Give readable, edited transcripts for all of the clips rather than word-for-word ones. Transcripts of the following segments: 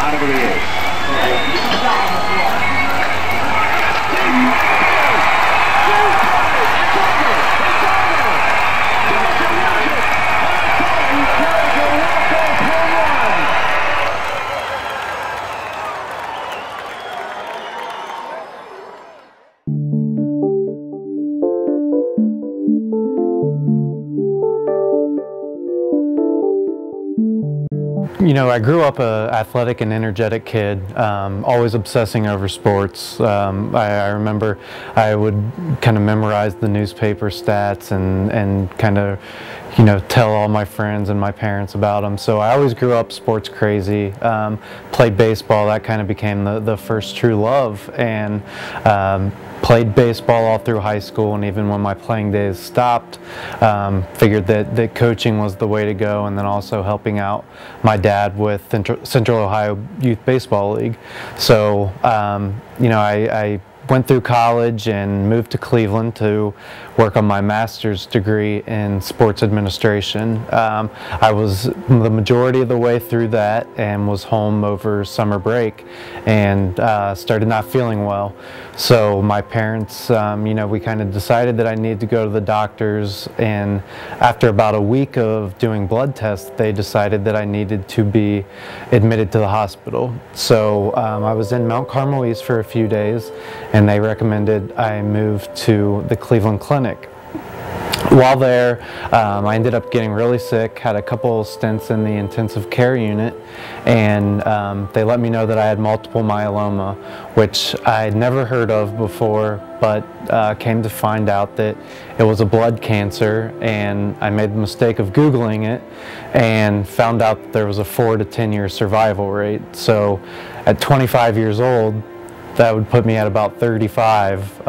Out of it is. You know, I grew up a athletic and energetic kid, always obsessing over sports. I remember I would kind of memorize the newspaper stats and kind of, you know, tell all my friends and my parents about them. So I always grew up sports crazy. Played baseball, that kind of became the first true love, and played baseball all through high school, and even when my playing days stopped, figured that coaching was the way to go, and then also helping out my dad with Central Ohio Youth Baseball League. So, you know, I went through college and moved to Cleveland to work on my master's degree in sports administration. I was the majority of the way through that and was home over summer break and started not feeling well. So my parents, you know, we kind of decided that I needed to go to the doctors, and after about a week of doing blood tests, they decided that I needed to be admitted to the hospital. So I was in Mount Carmel East for a few days, and they recommended I move to the Cleveland Clinic. While there, I ended up getting really sick, had a couple stints in the intensive care unit, and they let me know that I had multiple myeloma, which I had never heard of before, but came to find out that it was a blood cancer, and I made the mistake of Googling it and found out that there was a 4 to 10 year survival rate. So at 25 years old, that would put me at about 35.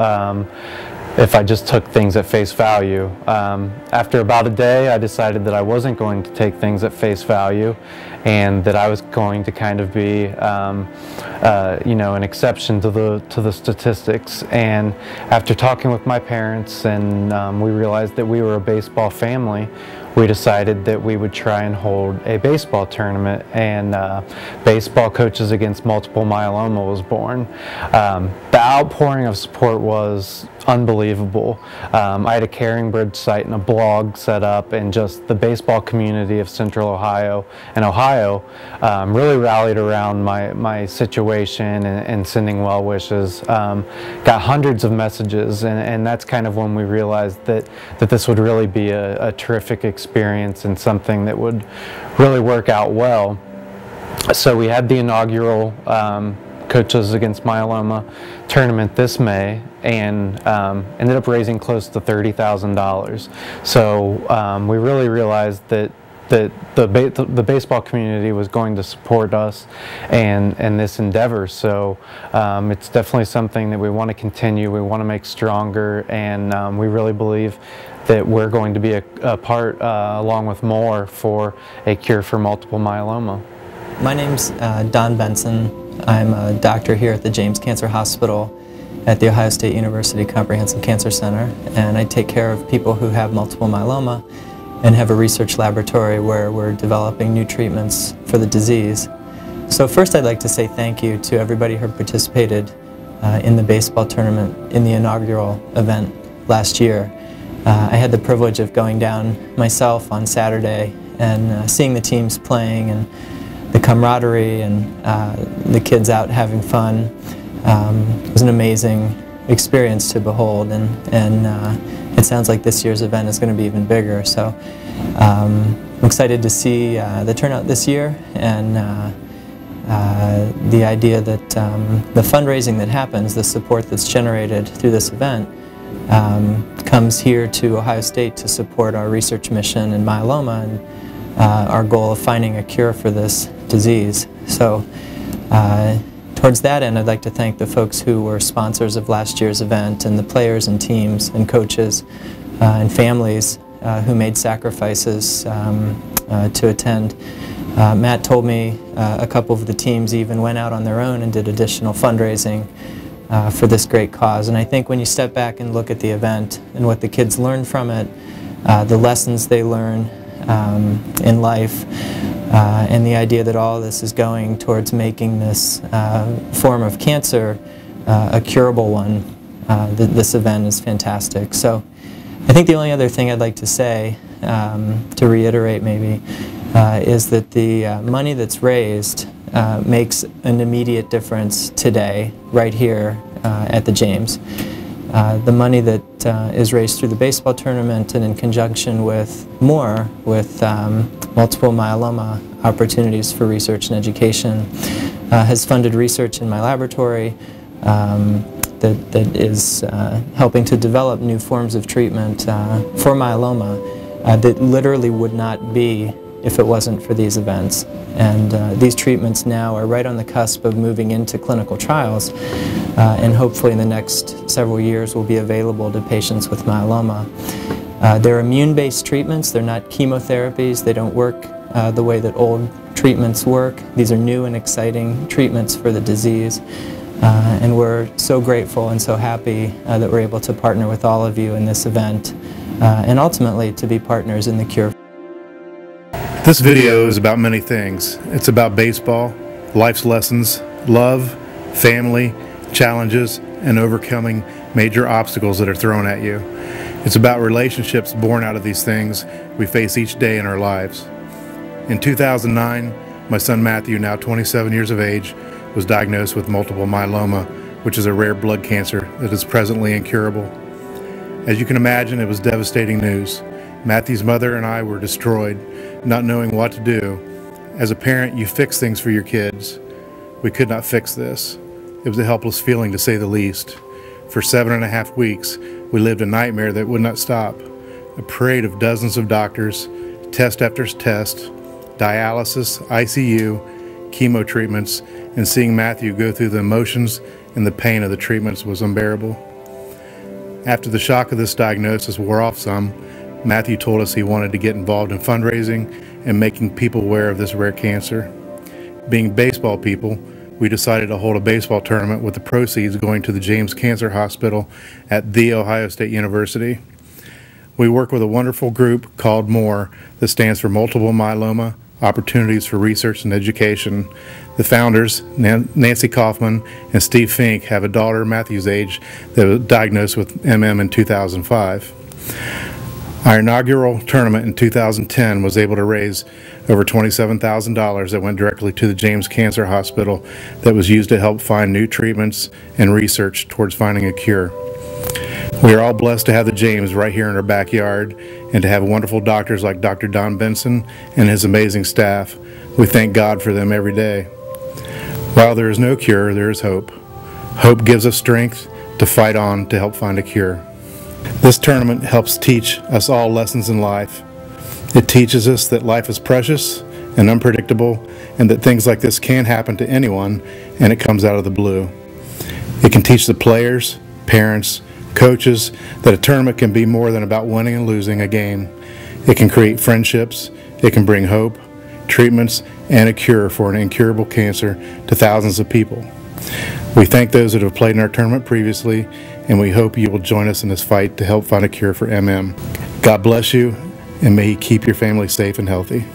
If I just took things at face value. After about a day, I decided that I wasn't going to take things at face value, and that I was going to kind of be, you know, an exception to the statistics. And after talking with my parents, and we realized that we were a baseball family, we decided that we would try and hold a baseball tournament, and Baseball Coaches Against Multiple Myeloma was born. The outpouring of support was unbelievable. I had a Caring Bridge site and a blog set up, and just the baseball community of Central Ohio and Ohio really rallied around my situation and sending well wishes. Got hundreds of messages, and that's kind of when we realized that this would really be a terrific experience and something that would really work out well. So we had the inaugural Coaches Against Myeloma tournament this May, and ended up raising close to $30,000. So we really realized that the baseball community was going to support us and this endeavor. So it's definitely something that we want to continue, we want to make stronger, and we really believe that we're going to be a part, along with more, for a cure for multiple myeloma. My name's Don Benson. I'm a doctor here at the James Cancer Hospital at the Ohio State University Comprehensive Cancer Center, and I take care of people who have multiple myeloma and have a research laboratory where we're developing new treatments for the disease. So first, I'd like to say thank you to everybody who participated in the baseball tournament in the inaugural event last year. I had the privilege of going down myself on Saturday and seeing the teams playing, and the camaraderie, and the kids out having fun. It was an amazing experience to behold, and it sounds like this year's event is going to be even bigger. So I'm excited to see the turnout this year, and the idea that the fundraising that happens, the support that's generated through this event, comes here to Ohio State to support our research mission in myeloma and our goal of finding a cure for this disease. So towards that end, I'd like to thank the folks who were sponsors of last year's event, and the players and teams and coaches and families who made sacrifices to attend. Matt told me a couple of the teams even went out on their own and did additional fundraising for this great cause. And I think when you step back and look at the event and what the kids learned from it, the lessons they learn in life, And the idea that all of this is going towards making this form of cancer a curable one, this event is fantastic. So I think the only other thing I'd like to say, to reiterate maybe, is that the money that's raised makes an immediate difference today, right here at the James. The money that is raised through the baseball tournament and in conjunction with multiple myeloma opportunities for research and education has funded research in my laboratory that is helping to develop new forms of treatment for myeloma that literally would not be if it wasn't for these events. And these treatments now are right on the cusp of moving into clinical trials, and hopefully in the next several years will be available to patients with myeloma. They're immune-based treatments. They're not chemotherapies. They don't work the way that old treatments work. These are new and exciting treatments for the disease. And we're so grateful and so happy that we're able to partner with all of you in this event, and ultimately to be partners in the cure. This video is about many things. It's about baseball, life's lessons, love, family, challenges, and overcoming major obstacles that are thrown at you. It's about relationships born out of these things we face each day in our lives. In 2009, my son Matthew, now 27 years of age, was diagnosed with multiple myeloma, which is a rare blood cancer that is presently incurable. As you can imagine, it was devastating news. Matthew's mother and I were destroyed, not knowing what to do. As a parent, you fix things for your kids. We could not fix this. It was a helpless feeling, to say the least. For 7.5 weeks, we lived a nightmare that would not stop. A parade of dozens of doctors, test after test, dialysis, ICU, chemo treatments, and seeing Matthew go through the emotions and the pain of the treatments was unbearable. After the shock of this diagnosis wore off some, Matthew told us he wanted to get involved in fundraising and making people aware of this rare cancer. Being baseball people, we decided to hold a baseball tournament with the proceeds going to the James Cancer Hospital at The Ohio State University. We work with a wonderful group called MORE, that stands for Multiple Myeloma Opportunities for Research and Education. The founders, Nancy Kaufman and Steve Fink, have a daughter Matthew's age that was diagnosed with MM in 2005. Our inaugural tournament in 2010 was able to raise over $27,000 that went directly to the James Cancer Hospital that was used to help find new treatments and research towards finding a cure. We are all blessed to have the James right here in our backyard and to have wonderful doctors like Dr. Don Benson and his amazing staff. We thank God for them every day. While there is no cure, there is hope. Hope gives us strength to fight on to help find a cure. This tournament helps teach us all lessons in life. It teaches us that life is precious and unpredictable, and that things like this can happen to anyone, and it comes out of the blue. It can teach the players, parents, coaches that a tournament can be more than about winning and losing a game. It can create friendships, it can bring hope, treatments, and a cure for an incurable cancer to thousands of people. We thank those that have played in our tournament previously, and we hope you will join us in this fight to help find a cure for MM. God bless you, and may He keep your family safe and healthy.